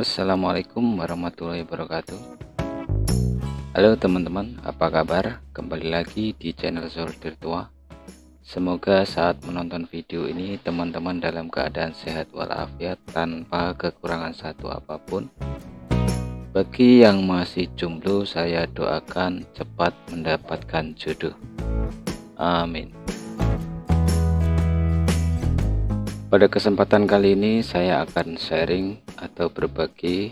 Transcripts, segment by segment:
Assalamualaikum warahmatullahi wabarakatuh. Halo teman-teman, apa kabar? Kembali lagi di channel Solder Tua. Semoga saat menonton video ini teman-teman dalam keadaan sehat walafiat tanpa kekurangan satu apapun. Bagi yang masih jomblo, saya doakan cepat mendapatkan jodoh. Amin. Pada kesempatan kali ini saya akan sharing atau berbagi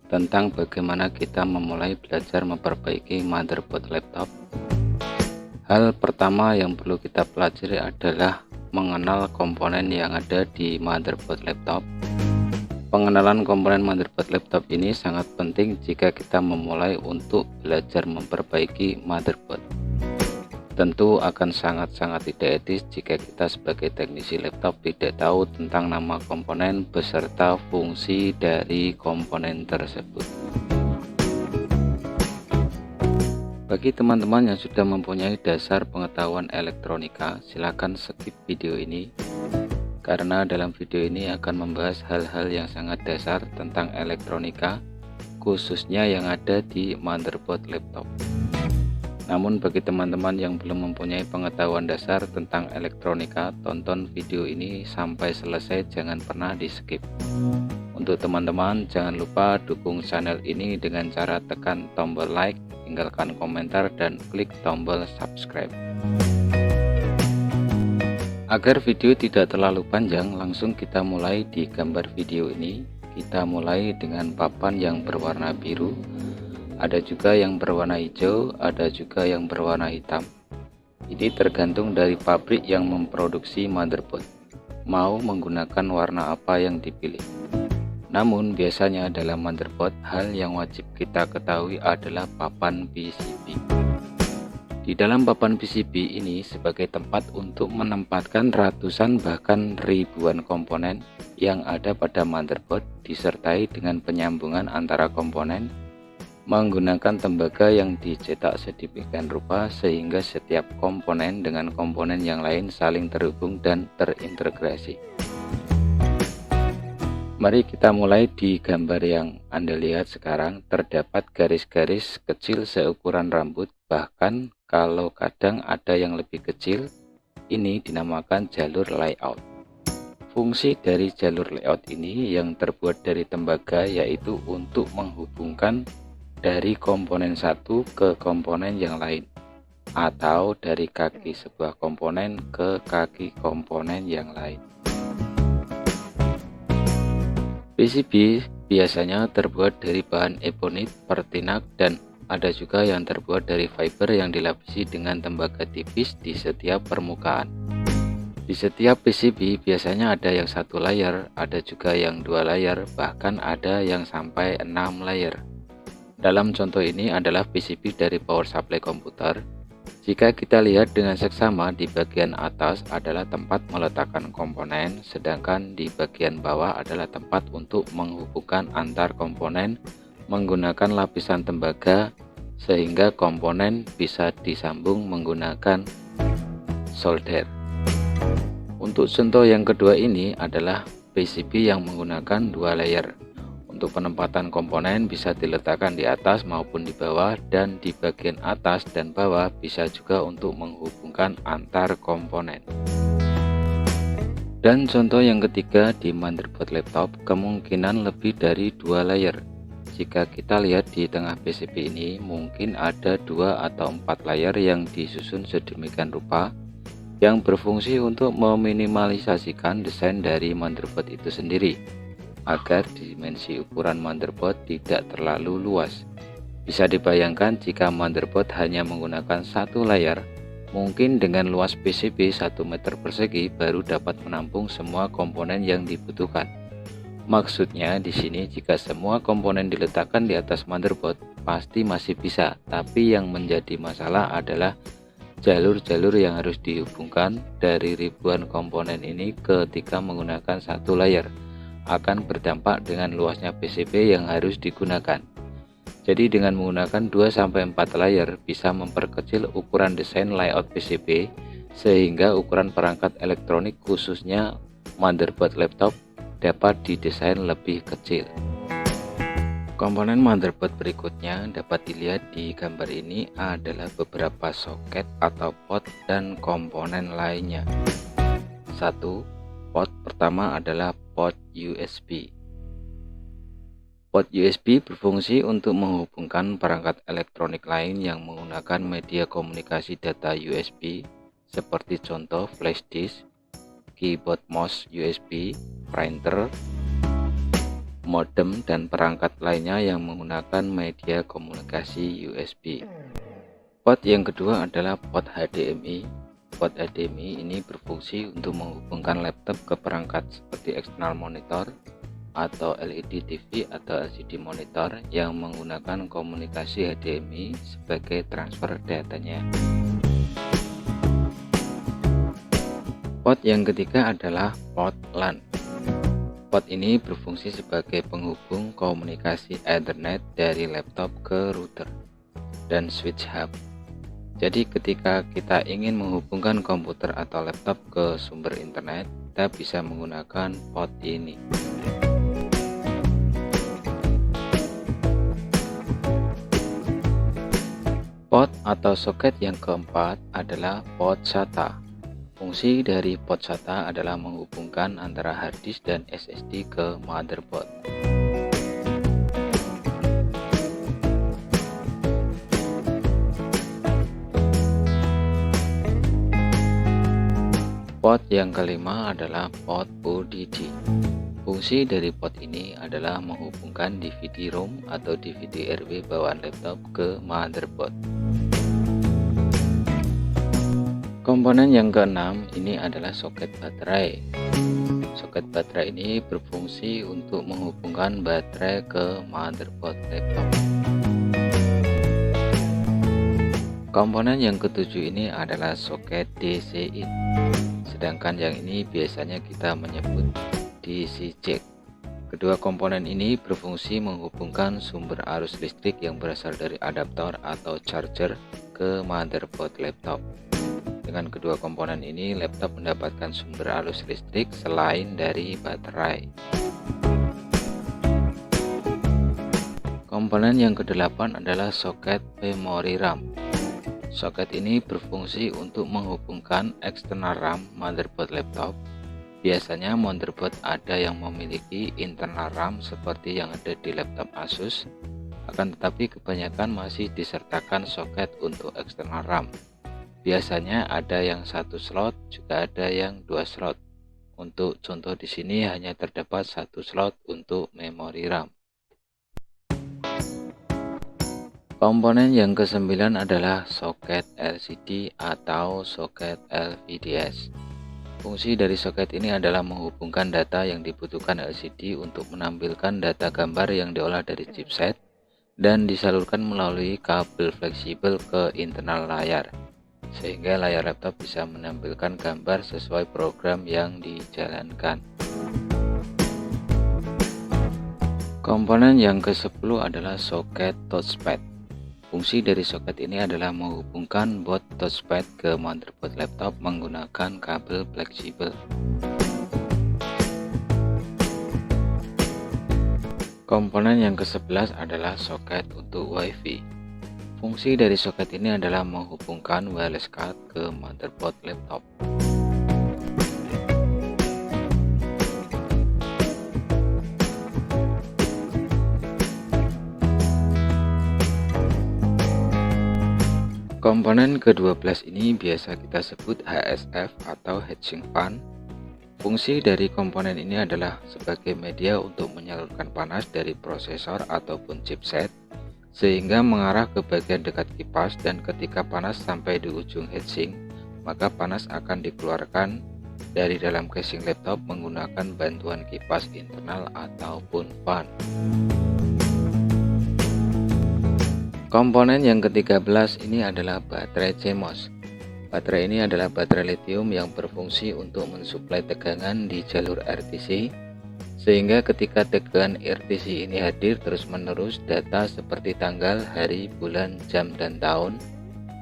tentang bagaimana kita memulai belajar memperbaiki motherboard laptop. Hal pertama yang perlu kita pelajari adalah mengenal komponen yang ada di motherboard laptop. Pengenalan komponen motherboard laptop ini sangat penting jika kita memulai untuk belajar memperbaiki motherboard. Tentu akan sangat-sangat tidak etis jika kita sebagai teknisi laptop tidak tahu tentang nama komponen beserta fungsi dari komponen tersebut. Bagi teman-teman yang sudah mempunyai dasar pengetahuan elektronika, silakan skip video ini karena dalam video ini akan membahas hal-hal yang sangat dasar tentang elektronika, khususnya yang ada di motherboard laptop. Namun bagi teman-teman yang belum mempunyai pengetahuan dasar tentang elektronika, tonton video ini sampai selesai, jangan pernah di skip. Untuk teman-teman jangan lupa dukung channel ini dengan cara tekan tombol like, tinggalkan komentar, dan klik tombol subscribe. Agar video tidak terlalu panjang, langsung kita mulai di gambar video ini. Kita mulai dengan papan yang berwarna biru. Ada juga yang berwarna hijau, ada juga yang berwarna hitam. Ini tergantung dari pabrik yang memproduksi motherboard mau menggunakan warna apa yang dipilih. Namun biasanya dalam motherboard hal yang wajib kita ketahui adalah papan PCB. Di dalam papan PCB ini sebagai tempat untuk menempatkan ratusan bahkan ribuan komponen yang ada pada motherboard, disertai dengan penyambungan antara komponen menggunakan tembaga yang dicetak sedemikian rupa sehingga setiap komponen dengan komponen yang lain saling terhubung dan terintegrasi. Mari kita mulai di gambar yang Anda lihat sekarang. Terdapat garis-garis kecil seukuran rambut, bahkan kalau kadang ada yang lebih kecil. Ini dinamakan jalur layout. Fungsi dari jalur layout ini yang terbuat dari tembaga yaitu untuk menghubungkan dari komponen satu ke komponen yang lain, atau dari kaki sebuah komponen ke kaki komponen yang lain. PCB biasanya terbuat dari bahan ebonit, pertinak, dan ada juga yang terbuat dari fiber yang dilapisi dengan tembaga tipis di setiap permukaan. Di setiap PCB biasanya ada yang satu layer, ada juga yang dua layer, bahkan ada yang sampai 6 layer. Dalam contoh ini adalah PCB dari power supply komputer. Jika kita lihat dengan seksama, di bagian atas adalah tempat meletakkan komponen, sedangkan di bagian bawah adalah tempat untuk menghubungkan antar komponen menggunakan lapisan tembaga sehingga komponen bisa disambung menggunakan solder. Untuk contoh yang kedua ini adalah PCB yang menggunakan dua layer. Untuk penempatan komponen bisa diletakkan di atas maupun di bawah, dan di bagian atas dan bawah bisa juga untuk menghubungkan antar komponen. Dan contoh yang ketiga di motherboard laptop kemungkinan lebih dari dua layer. Jika kita lihat di tengah PCB ini mungkin ada 2 atau 4 layer yang disusun sedemikian rupa yang berfungsi untuk meminimalisasikan desain dari motherboard itu sendiri, agar dimensi ukuran motherboard tidak terlalu luas. Bisa dibayangkan jika motherboard hanya menggunakan satu layar, mungkin dengan luas PCB 1 meter persegi baru dapat menampung semua komponen yang dibutuhkan. Maksudnya di sini jika semua komponen diletakkan di atas motherboard pasti masih bisa, tapi yang menjadi masalah adalah jalur-jalur yang harus dihubungkan dari ribuan komponen ini ketika menggunakan satu layar akan berdampak dengan luasnya PCB yang harus digunakan. Jadi dengan menggunakan 2-4 layer bisa memperkecil ukuran desain layout PCB sehingga ukuran perangkat elektronik khususnya motherboard laptop dapat didesain lebih kecil. Komponen motherboard berikutnya dapat dilihat di gambar ini adalah beberapa soket atau port dan komponen lainnya. 1. Port pertama adalah port USB. Port USB berfungsi untuk menghubungkan perangkat elektronik lain yang menggunakan media komunikasi data USB seperti contoh flash disk, keyboard mouse USB, printer, modem, dan perangkat lainnya yang menggunakan media komunikasi USB. Port yang kedua adalah port HDMI. Port HDMI ini berfungsi untuk menghubungkan laptop ke perangkat seperti external monitor atau LED TV atau LCD monitor yang menggunakan komunikasi HDMI sebagai transfer datanya. Port yang ketiga adalah port LAN. Port ini berfungsi sebagai penghubung komunikasi Ethernet dari laptop ke router dan switch hub. Jadi ketika kita ingin menghubungkan komputer atau laptop ke sumber internet, kita bisa menggunakan port ini. Port atau soket yang keempat adalah port SATA. Fungsi dari port SATA adalah menghubungkan antara hard disk dan SSD ke motherboard. Port yang kelima adalah port ODD. Fungsi dari port ini adalah menghubungkan DVD-ROM atau DVD-RW bawaan laptop ke motherboard. Komponen yang keenam ini adalah soket baterai. Soket baterai ini berfungsi untuk menghubungkan baterai ke motherboard laptop. Komponen yang ketujuh ini adalah soket DC in. Sedangkan yang ini biasanya kita menyebut DC jack. Kedua komponen ini berfungsi menghubungkan sumber arus listrik yang berasal dari adaptor atau charger ke motherboard laptop. Dengan kedua komponen ini, laptop mendapatkan sumber arus listrik selain dari baterai. Komponen yang kedelapan adalah soket memori RAM. Soket ini berfungsi untuk menghubungkan eksternal RAM motherboard laptop. Biasanya motherboard ada yang memiliki internal RAM seperti yang ada di laptop Asus, akan tetapi kebanyakan masih disertakan soket untuk eksternal RAM. Biasanya ada yang satu slot, juga ada yang dua slot. Untuk contoh di sini hanya terdapat satu slot untuk memori RAM. Komponen yang kesembilan adalah soket LCD atau soket LVDS. Fungsi dari soket ini adalah menghubungkan data yang dibutuhkan LCD untuk menampilkan data gambar yang diolah dari chipset dan disalurkan melalui kabel fleksibel ke internal layar, sehingga layar laptop bisa menampilkan gambar sesuai program yang dijalankan. Komponen yang ke-10 adalah soket touchpad. Fungsi dari soket ini adalah menghubungkan board touchpad ke motherboard laptop menggunakan kabel fleksibel. Komponen yang ke-11 adalah soket untuk WiFi. Fungsi dari soket ini adalah menghubungkan wireless card ke motherboard laptop. Komponen ke-12 ini biasa kita sebut HSF atau heatsink fan. Fungsi dari komponen ini adalah sebagai media untuk menyalurkan panas dari prosesor ataupun chipset sehingga mengarah ke bagian dekat kipas, dan ketika panas sampai di ujung heatsink, maka panas akan dikeluarkan dari dalam casing laptop menggunakan bantuan kipas internal ataupun fan. Komponen yang ke-13 ini adalah baterai CMOS. Baterai ini adalah baterai lithium yang berfungsi untuk mensuplai tegangan di jalur RTC, sehingga ketika tegangan RTC ini hadir terus-menerus, data seperti tanggal, hari, bulan, jam, dan tahun,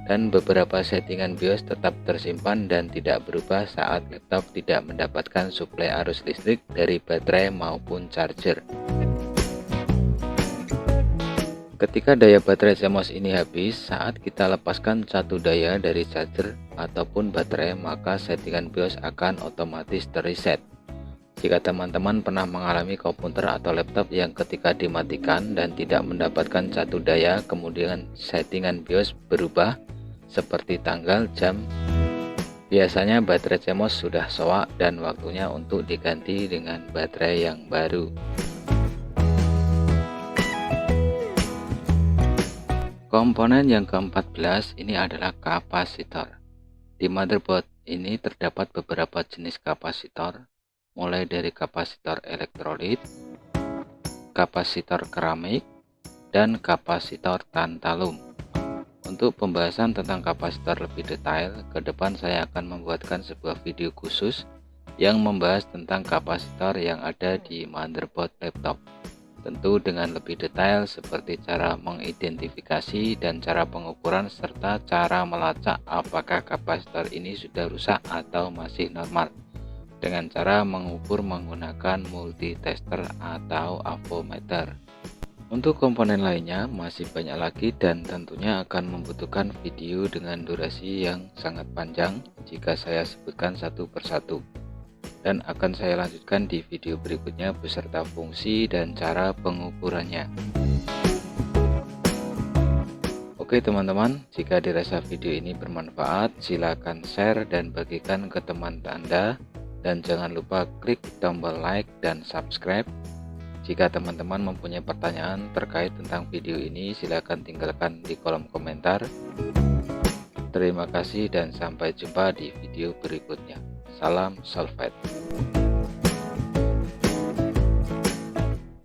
dan beberapa settingan BIOS tetap tersimpan dan tidak berubah saat laptop tidak mendapatkan suplai arus listrik dari baterai maupun charger. Ketika daya baterai CMOS ini habis, saat kita lepaskan satu daya dari charger ataupun baterai, maka settingan BIOS akan otomatis terreset. Jika teman-teman pernah mengalami komputer atau laptop yang ketika dimatikan dan tidak mendapatkan satu daya, kemudian settingan BIOS berubah seperti tanggal, jam, biasanya baterai CMOS sudah soak dan waktunya untuk diganti dengan baterai yang baru. Komponen yang ke-14 ini adalah kapasitor. Di motherboard ini terdapat beberapa jenis kapasitor, mulai dari kapasitor elektrolit, kapasitor keramik, dan kapasitor tantalum. Untuk pembahasan tentang kapasitor lebih detail, ke depan saya akan membuatkan sebuah video khusus yang membahas tentang kapasitor yang ada di motherboard laptop. Tentu dengan lebih detail seperti cara mengidentifikasi dan cara pengukuran serta cara melacak apakah kapasitor ini sudah rusak atau masih normal dengan cara mengukur menggunakan multitester atau avometer. Untuk komponen lainnya masih banyak lagi dan tentunya akan membutuhkan video dengan durasi yang sangat panjang jika saya sebutkan satu persatu. Dan akan saya lanjutkan di video berikutnya beserta fungsi dan cara pengukurannya. Oke teman-teman, jika dirasa video ini bermanfaat, silakan share dan bagikan ke teman Anda, dan jangan lupa klik tombol like dan subscribe. Jika teman-teman mempunyai pertanyaan terkait tentang video ini, silakan tinggalkan di kolom komentar. Terima kasih dan sampai jumpa di video berikutnya. Salam Solvet.